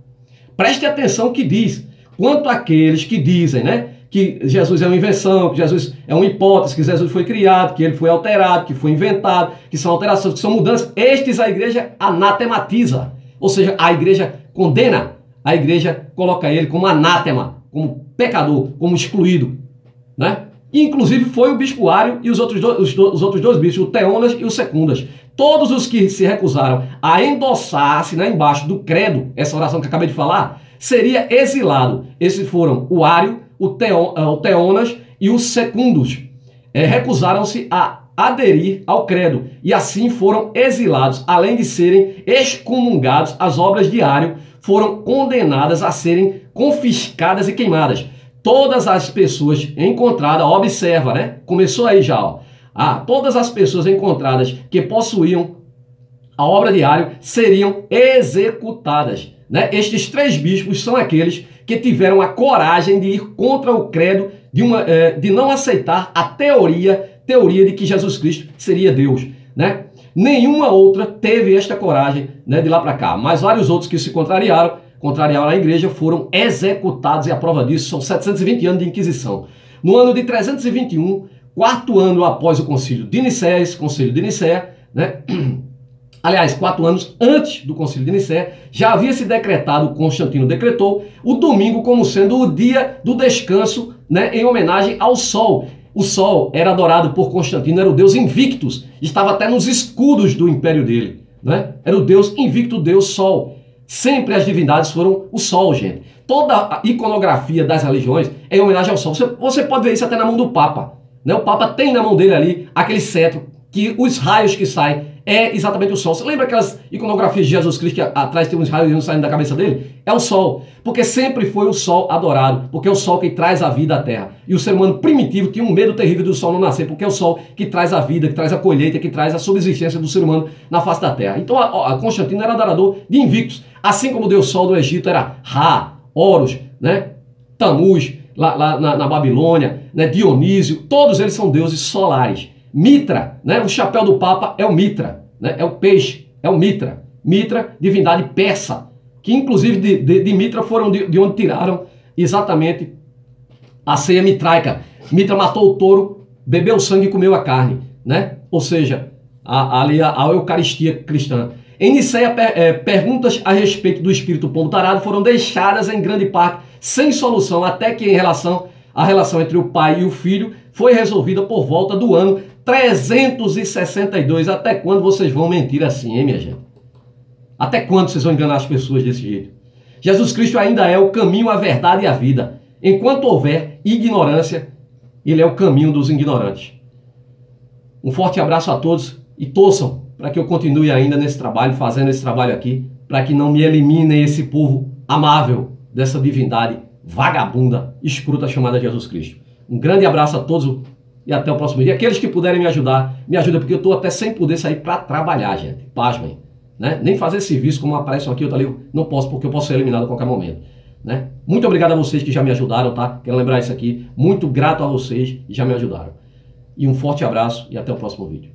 Preste atenção o que diz. Quanto àqueles que dizem, né, que Jesus é uma invenção, que Jesus é uma hipótese, que Jesus foi criado, que ele foi alterado, que foi inventado, que são alterações, que são mudanças, estes a igreja anatematiza. Ou seja, a igreja condena, a igreja coloca ele como anátema, como pecador, como excluído. Né? E, inclusive foi o bispo Ário e os outros dois bispos, o Teonas e o Secundas. Todos os que se recusaram a endossar, assinar embaixo do credo, essa oração que eu acabei de falar, seria exilado. Esses foram o Ário, o Teonas e os Secundos. Recusaram-se a aderir ao credo e assim foram exilados. Além de serem excomungados, as obras de Ário foram condenadas a serem confiscadas e queimadas. Todas as pessoas encontradas, observa, né? Começou aí já, ó. Todas as pessoas encontradas que possuíam a obra de Ário seriam executadas. Né? Estes 3 bispos são aqueles que tiveram a coragem de ir contra o credo, de não aceitar a teoria de que Jesus Cristo seria Deus. Né? Nenhuma outra teve esta coragem, né, de lá para cá, mas vários outros que se contrariaram a igreja foram executados, e a prova disso são 720 anos de Inquisição. No ano de 321, 4º ano após o concílio de Nicéia, esse concílio de Nicéia, né? Aliás, 4 anos antes do concílio de Nicéia, já havia se decretado, Constantino decretou, o domingo como sendo o dia do descanso, né, em homenagem ao sol. O sol era adorado por Constantino, era o deus Invictus, estava até nos escudos do império dele. Né? Era o deus invicto, o deus sol. Sempre as divindades foram o sol, gente. Toda a iconografia das religiões é em homenagem ao sol. Você pode ver isso até na mão do Papa. Né? O Papa tem na mão dele ali aquele cetro, que os raios que saem é exatamente o sol. Você lembra aquelas iconografias de Jesus Cristo que atrás tem uns raios saindo da cabeça dele? É o sol. Porque sempre foi o sol adorado. Porque é o sol que traz a vida à terra. E o ser humano primitivo tinha um medo terrível do sol não nascer. Porque é o sol que traz a vida, que traz a colheita, que traz a subsistência do ser humano na face da terra. Então a Constantino era adorador de Invictus. Assim como o deus sol do Egito era Ra, Horus, né? Tamuz, lá na Babilônia, né? Dionísio. Todos eles são deuses solares. Mitra, né? O chapéu do Papa é o Mitra, né? É o peixe, é o Mitra. Mitra, divindade persa, que inclusive de Mitra foram de onde tiraram exatamente a ceia mitraica. Mitra matou o touro, bebeu o sangue e comeu a carne, né? Ou seja, a Eucaristia cristã. Em Niceia, perguntas a respeito do espírito pombo tarado foram deixadas em grande parte sem solução, até que a relação entre o pai e o filho foi resolvida por volta do ano 362. Até quando vocês vão mentir assim, hein, minha gente? Até quando vocês vão enganar as pessoas desse jeito? Jesus Cristo ainda é o caminho, a verdade e a vida. Enquanto houver ignorância, ele é o caminho dos ignorantes. Um forte abraço a todos e torçam para que eu continue ainda nesse trabalho, fazendo esse trabalho aqui, para que não me eliminem esse povo amável dessa divindade vagabunda, escruta chamada Jesus Cristo. Um grande abraço a todos e até o próximo dia. Aqueles que puderem me ajudar, me ajudem, porque eu estou até sem poder sair para trabalhar, gente. Pasmem, né? Nem fazer serviço como aparece aqui, outro ali, não posso, porque eu posso ser eliminado a qualquer momento, né? Muito obrigado a vocês que já me ajudaram, tá? Quero lembrar isso aqui. Muito grato a vocês que já me ajudaram. E um forte abraço e até o próximo vídeo.